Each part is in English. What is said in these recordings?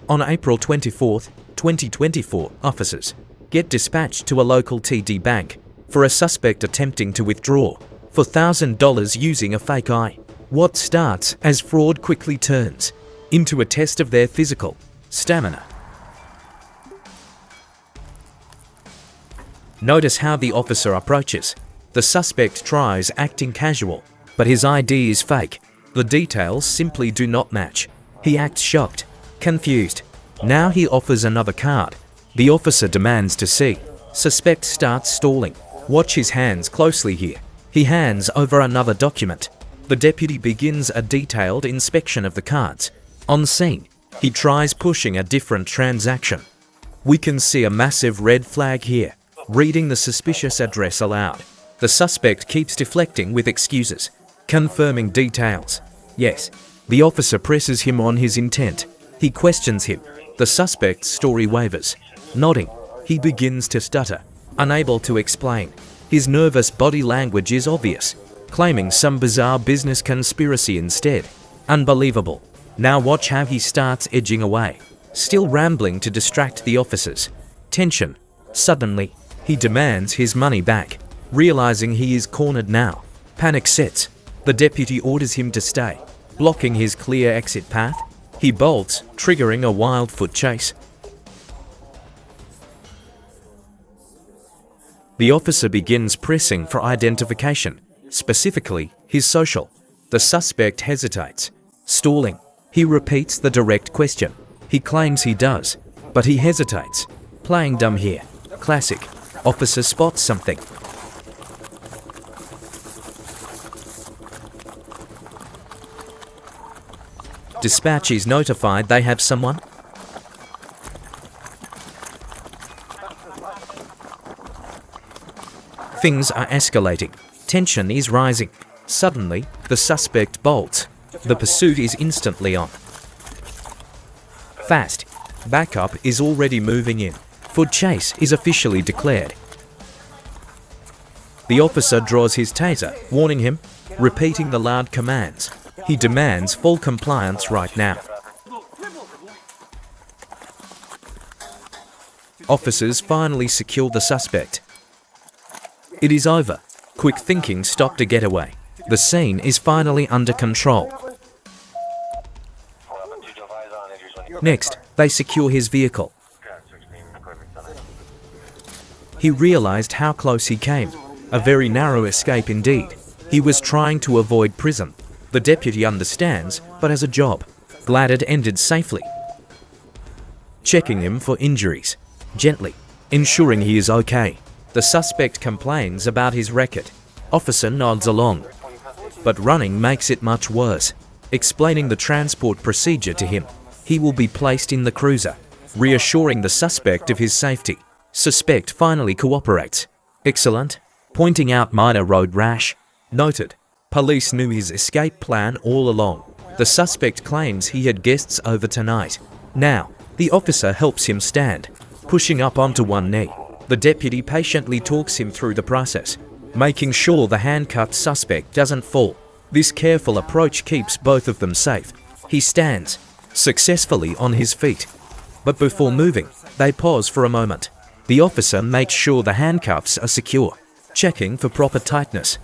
On April 24, 2024, officers get dispatched to a local TD bank for a suspect attempting to withdraw for $1,000 using a fake eye. What starts as fraud quickly turns into a test of their physical stamina. Notice how the officer approaches. The suspect tries acting casual, but his ID is fake. The details simply do not match. He acts shocked, confused. Now he offers another card. The officer demands to see. Suspect starts stalling. Watch his hands closely here. He hands over another document. The deputy begins a detailed inspection of the cards. On scene, he tries pushing a different transaction. We can see a massive red flag here. Reading the suspicious address aloud. The suspect keeps deflecting with excuses, confirming details. Yes, the officer presses him on his intent. He questions him. The suspect's story wavers. Nodding, he begins to stutter, unable to explain. His nervous body language is obvious, claiming some bizarre business conspiracy instead. Unbelievable. Now watch how he starts edging away, still rambling to distract the officers. Tension. Suddenly, he demands his money back. Realizing he is cornered now, panic sets. The deputy orders him to stay, blocking his clear exit path. He bolts, triggering a wild foot chase. The officer begins pressing for identification, specifically his social. The suspect hesitates, stalling. He repeats the direct question. He claims he does, but he hesitates. Playing dumb here. Classic. Officer spots something. Dispatch is notified they have someone. Things are escalating. Tension is rising. Suddenly, the suspect bolts. The pursuit is instantly on. Fast. Backup is already moving in. Foot chase is officially declared. The officer draws his taser, warning him, repeating the loud commands. He demands full compliance right now. Officers finally secure the suspect. It is over. Quick thinking stopped a getaway. The scene is finally under control. Next, they secure his vehicle. He realized how close he came. A very narrow escape indeed. He was trying to avoid prison. The deputy understands, but has a job. Glad it ended safely. Checking him for injuries. Gently. Ensuring he is okay. The suspect complains about his record. Officer nods along. But running makes it much worse. Explaining the transport procedure to him. He will be placed in the cruiser. Reassuring the suspect of his safety. Suspect finally cooperates. Excellent. Pointing out minor road rash. Noted. Police knew his escape plan all along. The suspect claims he had guests over tonight. Now, the officer helps him stand, pushing up onto one knee. The deputy patiently talks him through the process, making sure the handcuffed suspect doesn't fall. This careful approach keeps both of them safe. He stands, successfully on his feet. But before moving, they pause for a moment. The officer makes sure the handcuffs are secure, checking for proper tightness.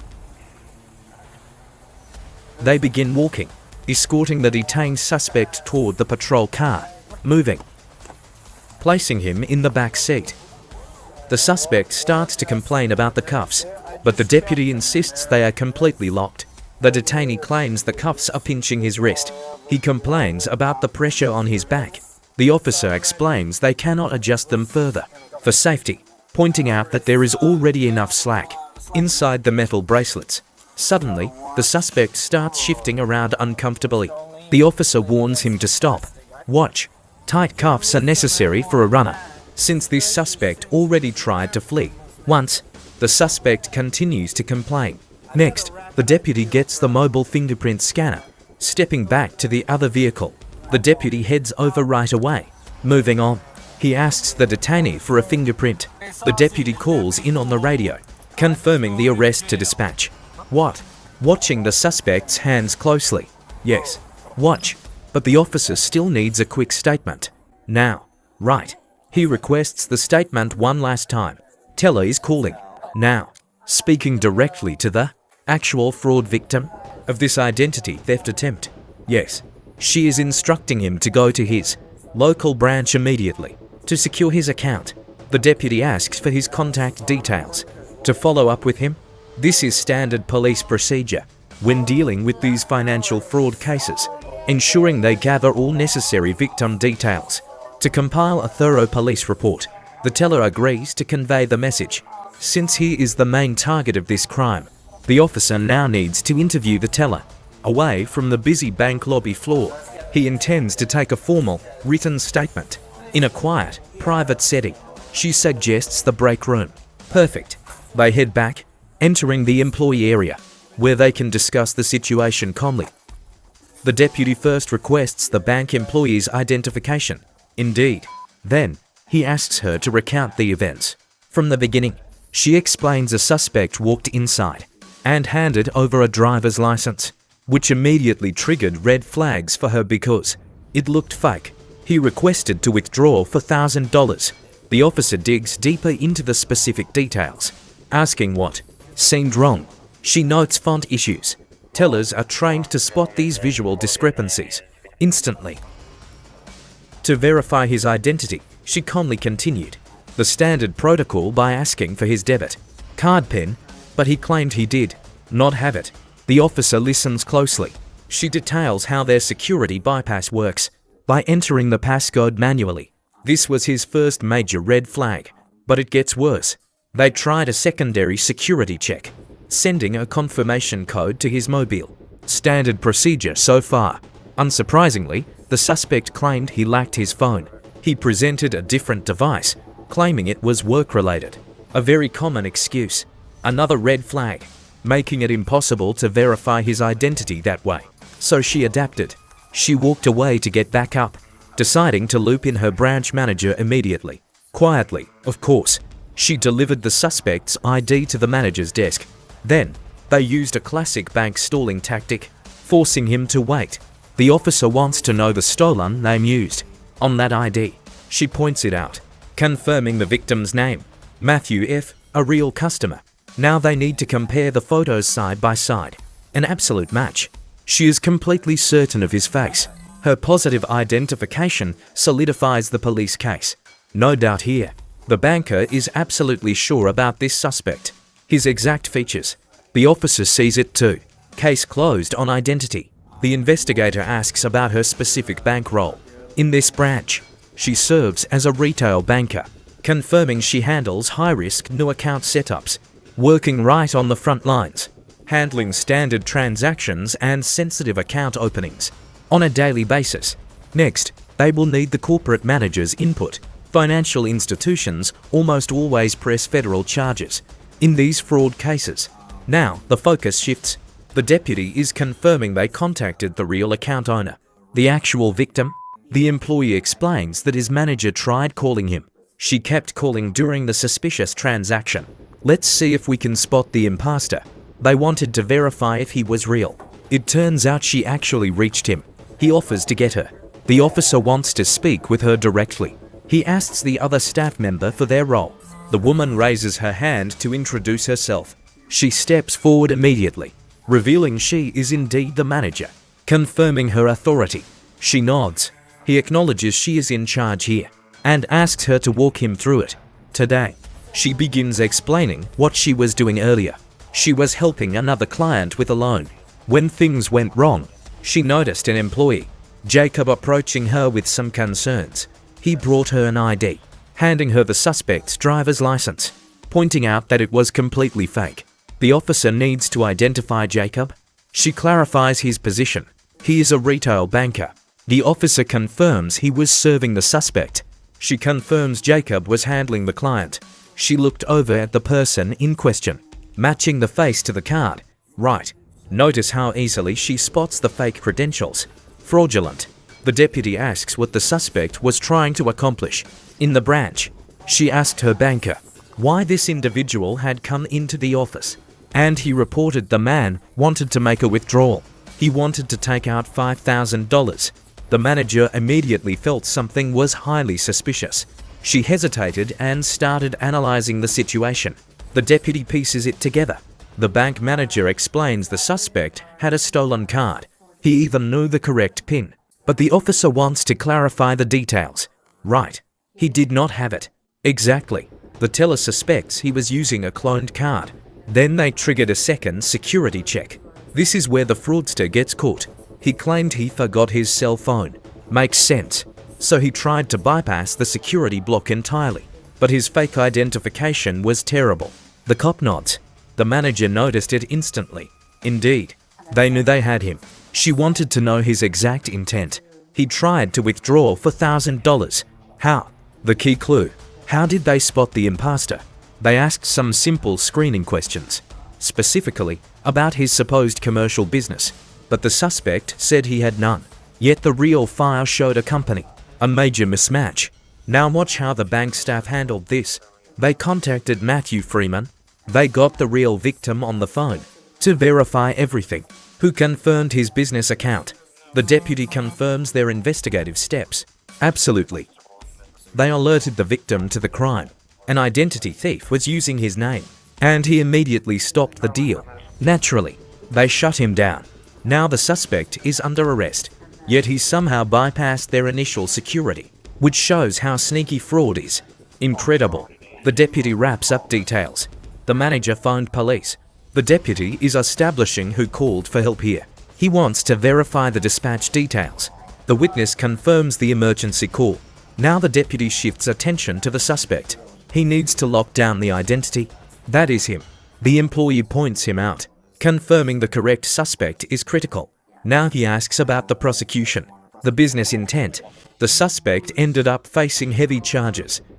They begin walking, escorting the detained suspect toward the patrol car, moving, placing him in the back seat. The suspect starts to complain about the cuffs, but the deputy insists they are completely locked. The detainee claims the cuffs are pinching his wrist. He complains about the pressure on his back. The officer explains they cannot adjust them further, for safety, pointing out that there is already enough slack inside the metal bracelets. Suddenly, the suspect starts shifting around uncomfortably. The officer warns him to stop. Watch. Tight cuffs are necessary for a runner, since this suspect already tried to flee. Once, the suspect continues to complain. Next, the deputy gets the mobile fingerprint scanner. Stepping back to the other vehicle, the deputy heads over right away. Moving on, he asks the detainee for a fingerprint. The deputy calls in on the radio, confirming the arrest to dispatch. What? Watching the suspect's hands closely. Yes, watch. But the officer still needs a quick statement. Now. Right. He requests the statement one last time. Teller is calling. Now. Speaking directly to the actual fraud victim of this identity theft attempt. Yes. She is instructing him to go to his local branch immediately to secure his account. The deputy asks for his contact details to follow up with him. This is standard police procedure when dealing with these financial fraud cases, ensuring they gather all necessary victim details to compile a thorough police report. The teller agrees to convey the message. Since he is the main target of this crime, the officer now needs to interview the teller. Away from the busy bank lobby floor, he intends to take a formal, written statement in a quiet, private setting. She suggests the break room. Perfect. They head back, entering the employee area, where they can discuss the situation calmly. The deputy first requests the bank employee's identification. Indeed. Then, he asks her to recount the events. From the beginning, she explains a suspect walked inside and handed over a driver's license, which immediately triggered red flags for her because it looked fake. He requested to withdraw for $1,000. The officer digs deeper into the specific details, asking what seemed wrong. She notes font issues. Tellers are trained to spot these visual discrepancies instantly. To verify his identity, she calmly continued the standard protocol by asking for his debit card PIN, but he claimed he did not have it. The officer listens closely. She details how their security bypass works by entering the passcode manually. This was his first major red flag, but it gets worse. They tried a secondary security check, sending a confirmation code to his mobile. Standard procedure so far. Unsurprisingly, the suspect claimed he lacked his phone. He presented a different device, claiming it was work-related. A very common excuse. Another red flag, making it impossible to verify his identity that way. So she adapted. She walked away to get back up, deciding to loop in her branch manager immediately. Quietly, of course, she delivered the suspect's ID to the manager's desk. Then, they used a classic bank stalling tactic, forcing him to wait. The officer wants to know the stolen name used on that ID. She points it out, confirming the victim's name, Matthew F., a real customer. Now they need to compare the photos side by side. An absolute match. She is completely certain of his face. Her positive identification solidifies the police case. No doubt here. The banker is absolutely sure about this suspect. His exact features. The officer sees it too. Case closed on identity. The investigator asks about her specific bank role. In this branch, she serves as a retail banker, confirming she handles high-risk new account setups, working right on the front lines, handling standard transactions and sensitive account openings on a daily basis. Next, they will need the corporate manager's input. Financial institutions almost always press federal charges in these fraud cases. Now, the focus shifts. The deputy is confirming they contacted the real account owner. The actual victim? The employee explains that his manager tried calling him. She kept calling during the suspicious transaction. Let's see if we can spot the imposter. They wanted to verify if he was real. It turns out she actually reached him. He offers to get her. The officer wants to speak with her directly. He asks the other staff member for their role. The woman raises her hand to introduce herself. She steps forward immediately, revealing she is indeed the manager, confirming her authority. She nods. He acknowledges she is in charge here and asks her to walk him through it. Today, she begins explaining what she was doing earlier. She was helping another client with a loan. When things went wrong, she noticed an employee, Jacob, approaching her with some concerns. He brought her an ID, handing her the suspect's driver's license, pointing out that it was completely fake. The officer needs to identify Jacob. She clarifies his position. He is a retail banker. The officer confirms he was serving the suspect. She confirms Jacob was handling the client. She looked over at the person in question, matching the face to the card. Right. Notice how easily she spots the fake credentials. Fraudulent. The deputy asks what the suspect was trying to accomplish in the branch. She asked her banker why this individual had come into the office, and he reported the man wanted to make a withdrawal. He wanted to take out $5,000. The manager immediately felt something was highly suspicious. She hesitated and started analyzing the situation. The deputy pieces it together. The bank manager explains the suspect had a stolen card. He even knew the correct PIN. But the officer wants to clarify the details. Right. He did not have it. Exactly. The teller suspects he was using a cloned card. Then they triggered a second security check. This is where the fraudster gets caught. He claimed he forgot his cell phone. Makes sense. So he tried to bypass the security block entirely. But his fake identification was terrible. The cop nods. The manager noticed it instantly. Indeed, they knew they had him. She wanted to know his exact intent. He tried to withdraw for $1,000. How? The key clue. How did they spot the imposter? They asked some simple screening questions, specifically about his supposed commercial business, but the suspect said he had none. Yet the real file showed a company, a major mismatch. Now watch how the bank staff handled this. They contacted Matthew Freeman. They got the real victim on the phone to verify everything, who confirmed his business account. The deputy confirms their investigative steps. Absolutely. They alerted the victim to the crime. An identity thief was using his name, and he immediately stopped the deal. Naturally, they shut him down. Now the suspect is under arrest, yet he somehow bypassed their initial security, which shows how sneaky fraud is. Incredible. The deputy wraps up details. The manager phoned police. The deputy is establishing who called for help here. He wants to verify the dispatch details. The witness confirms the emergency call. Now the deputy shifts attention to the suspect. He needs to lock down the identity. That is him. The employee points him out. Confirming the correct suspect is critical. Now he asks about the prosecution, the business intent. The suspect ended up facing heavy charges.